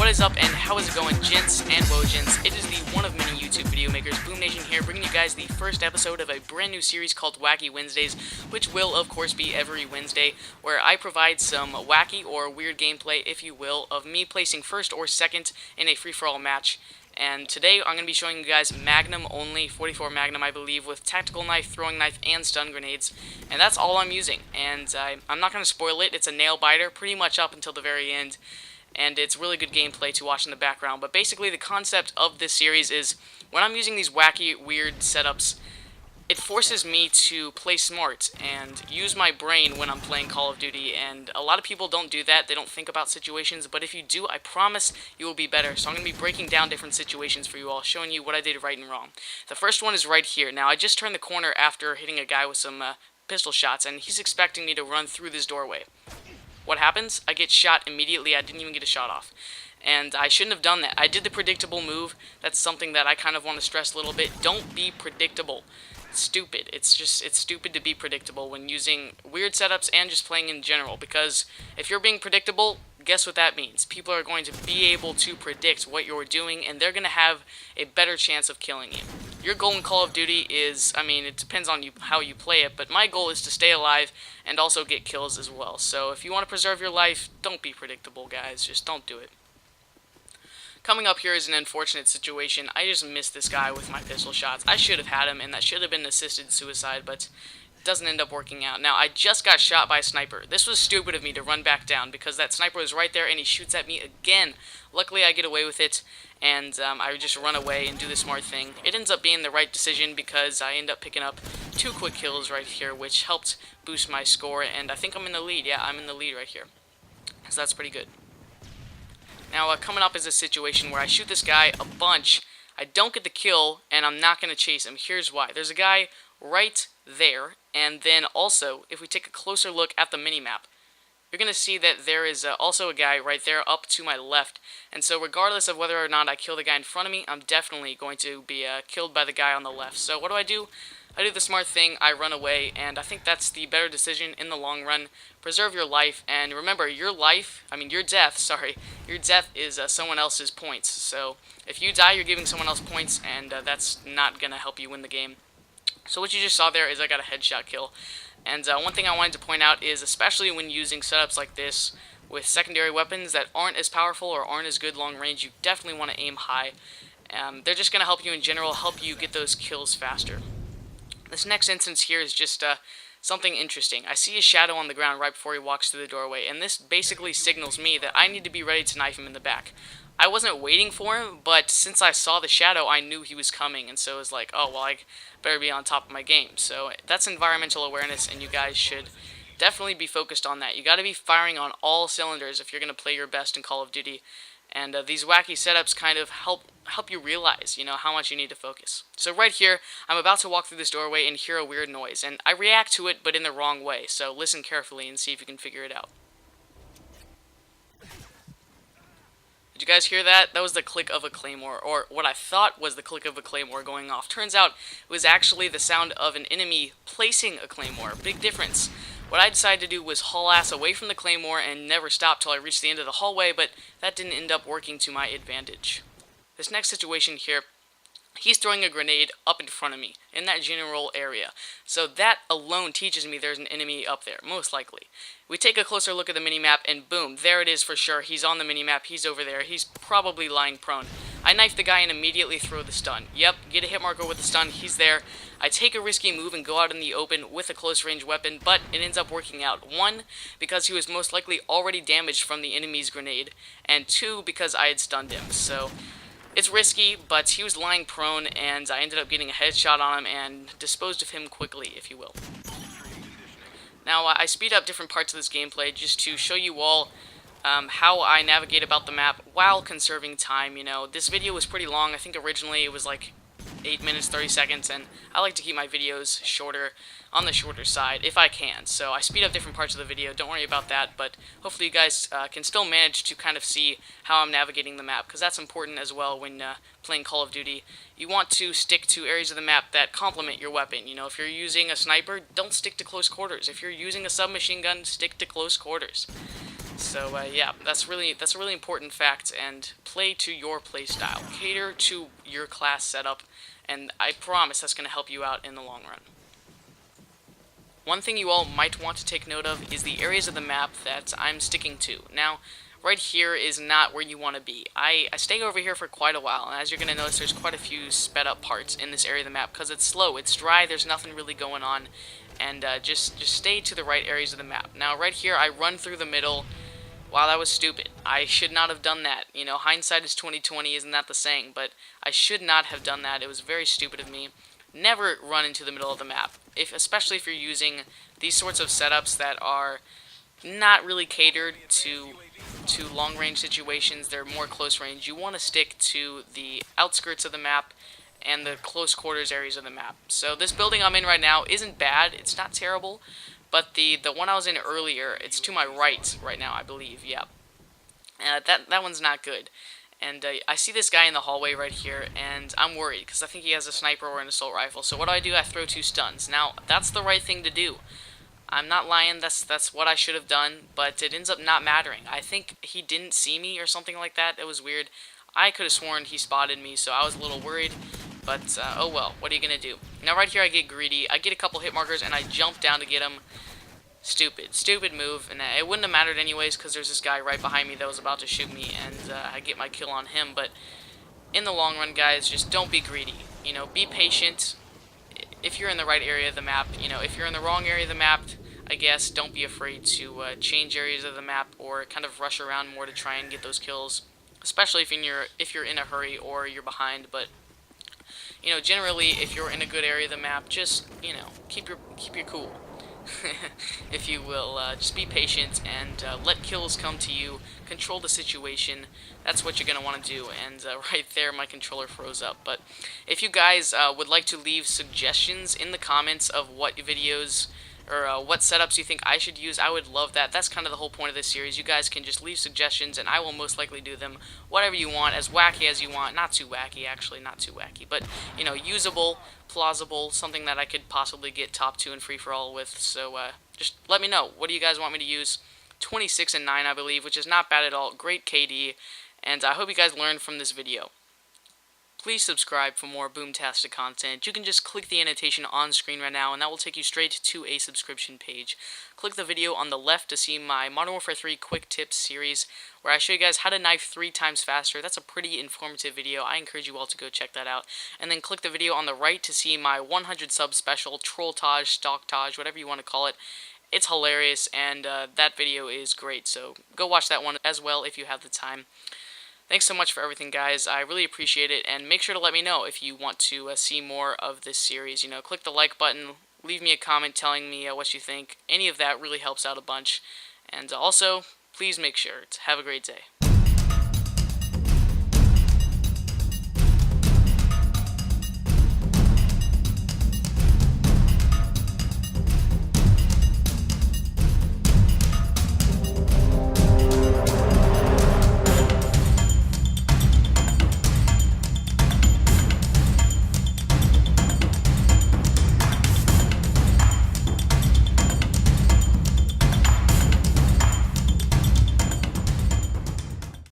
What is up and how is it going, gents and wojins? It is the one of many YouTube video makers, Boom Nation here, bringing you guys the first episode of a brand new series called Wacky Wednesdays, which will of course be every Wednesday, where I provide some wacky or weird gameplay, if you will, of me placing first or second in a free-for-all match. And today I'm going to be showing you guys Magnum only, 44 Magnum I believe, with tactical knife, throwing knife, and stun grenades. And that's all I'm using, and I'm not going to spoil it. It's a nail biter pretty much up until the very end. And it's really good gameplay to watch in the background. But basically the concept of this series is, when I'm using these wacky, weird setups, it forces me to play smart and use my brain when I'm playing Call of Duty, and a lot of people don't do that. They don't think about situations, but if you do, I promise you will be better. So I'm going to be breaking down different situations for you all, showing you what I did right and wrong. The first one is right here. Now, I just turned the corner after hitting a guy with some pistol shots, and he's expecting me to run through this doorway. What happens? I get shot immediately. I didn't even get a shot off. And I shouldn't have done that. I did the predictable move. That's something that I kind of want to stress a little bit. Don't be predictable. It's stupid. It's stupid to be predictable when using weird setups and just playing in general. Because if you're being predictable, guess what that means? People are going to be able to predict what you're doing, and they're going to have a better chance of killing you. Your goal in Call of Duty is, I mean, it depends on you how you play it, but my goal is to stay alive and also get kills as well. So if you want to preserve your life, don't be predictable, guys. Just don't do it. Coming up here is an unfortunate situation. I just missed this guy with my pistol shots. I should have had him, and that should have been assisted suicide, but it doesn't end up working out. Now, I just got shot by a sniper. This was stupid of me to run back down, because that sniper was right there, and he shoots at me again. Luckily, I get away with it, and I just run away and do the smart thing. It ends up being the right decision, because I end up picking up 2 quick kills right here, which helped boost my score, and I think I'm in the lead. Yeah, I'm in the lead right here. So that's pretty good. Now, coming up is a situation where I shoot this guy a bunch, I don't get the kill, and I'm not going to chase him. Here's why. There's a guy right there, and then also, if we take a closer look at the minimap, you're going to see that there is also a guy right there up to my left, and so regardless of whether or not I kill the guy in front of me, I'm definitely going to be killed by the guy on the left. So what do? I do the smart thing, I run away, and I think that's the better decision in the long run. Preserve your life, and remember, your death is someone else's points. So if you die, you're giving someone else points, and that's not going to help you win the game. So what you just saw there is I got a headshot kill. And one thing I wanted to point out is, especially when using setups like this with secondary weapons that aren't as powerful or aren't as good long range, you definitely want to aim high. They're just going to help you in general, help you get those kills faster. This next instance here is just something interesting. I see a shadow on the ground right before he walks through the doorway, and this basically signals me that I need to be ready to knife him in the back. I wasn't waiting for him, but since I saw the shadow, I knew he was coming, and so it was like, oh, well, I better be on top of my game. So that's environmental awareness, and you guys should definitely be focused on that. You got to be firing on all cylinders if you're going to play your best in Call of Duty. And these wacky setups kind of help you realize, how much you need to focus. So right here, I'm about to walk through this doorway and hear a weird noise, and I react to it, but in the wrong way. So listen carefully and see if you can figure it out. Did you guys hear that? That was the click of a Claymore, or what I thought was the click of a Claymore going off. Turns out it was actually the sound of an enemy placing a Claymore. Big difference. What I decided to do was haul ass away from the Claymore and never stop till I reached the end of the hallway, but that didn't end up working to my advantage. This next situation here, he's throwing a grenade up in front of me, in that general area. So that alone teaches me there's an enemy up there, most likely. We take a closer look at the minimap, and boom, there it is for sure. He's on the minimap, he's over there, he's probably lying prone. I knife the guy and immediately throw the stun. Yep, get a hit marker with the stun, he's there. I take a risky move and go out in the open with a close range weapon, but it ends up working out. 1, because he was most likely already damaged from the enemy's grenade, and 2, because I had stunned him. So it's risky, but he was lying prone, and I ended up getting a headshot on him and disposed of him quickly, if you will. Now, I speed up different parts of this gameplay just to show you all how I navigate about the map while conserving time. This video was pretty long. I think originally it was like 8 minutes, 30 seconds, and I like to keep my videos shorter, on the shorter side, if I can. So I speed up different parts of the video, don't worry about that, but hopefully you guys can still manage to kind of see how I'm navigating the map, because that's important as well when playing Call of Duty. You want to stick to areas of the map that complement your weapon. If you're using a sniper, don't stick to close quarters. If you're using a submachine gun, stick to close quarters. So yeah, that's a really important fact. And play to your play style, cater to your class setup, and I promise that's going to help you out in the long run. One thing you all might want to take note of is the areas of the map that I'm sticking to. Now, right here is not where you want to be. I stay over here for quite a while, and as you're going to notice, there's quite a few sped up parts in this area of the map because it's slow, it's dry, there's nothing really going on, and just stay to the right areas of the map. Now, right here, I run through the middle. Wow, that was stupid. I should not have done that. You know, hindsight is 20/20, isn't that the saying? But I should not have done that. It was very stupid of me. Never run into the middle of the map, especially if you're using these sorts of setups that are not really catered to long-range situations. They're more close range. You want to stick to the outskirts of the map and the close quarters areas of the map. So this building I'm in right now isn't bad. It's not terrible. But the one I was in earlier, it's to my right now, I believe. Yeah, that one's not good. And I see this guy in the hallway right here, and I'm worried because I think he has a sniper or an assault rifle. So what do? I throw 2 stuns. Now that's the right thing to do. I'm not lying. That's what I should have done, but it ends up not mattering. I think he didn't see me or something like that. It was weird. I could have sworn he spotted me, so I was a little worried. But, oh well, what are you going to do? Now right here I get greedy. I get a couple hit markers and I jump down to get him. Stupid move, and it wouldn't have mattered anyways because there's this guy right behind me that was about to shoot me, and I get my kill on him. But in the long run, guys, just don't be greedy. You know, be patient. If you're in the right area of the map, you know, if you're in the wrong area of the map, I guess don't be afraid to change areas of the map or kind of rush around more to try and get those kills, especially if you're in a hurry or you're behind. But you know, generally, if you're in a good area of the map, just, you know, keep your cool. If you will, just be patient and let kills come to you. Control the situation. That's what you're going to want to do. And right there, my controller froze up. But if you guys would like to leave suggestions in the comments of what videos or what setups you think I should use, I would love that. That's kind of the whole point of this series. You guys can just leave suggestions, and I will most likely do them. Whatever you want, as wacky as you want. Not too wacky, actually, not too wacky. But, you know, usable, plausible, something that I could possibly get top 2 in free-for-all with. So, just let me know. What do you guys want me to use? 26 and 9, I believe, which is not bad at all. Great KD. And I hope you guys learned from this video. Please subscribe for more boomtastic content. You can just click the annotation on screen right now, and that will take you straight to a subscription page. Click the video on the left to see my Modern Warfare 3 Quick Tips series, where I show you guys how to knife 3 times faster. That's a pretty informative video. I encourage you all to go check that out. And then click the video on the right to see my 100 sub special, Trolltage, Stocktage, whatever you want to call it. It's hilarious, and that video is great, so go watch that one as well if you have the time. Thanks so much for everything, guys. I really appreciate it, and make sure to let me know if you want to see more of this series. You know, click the like button, leave me a comment telling me what you think. Any of that really helps out a bunch. And also, please make sure to have a great day.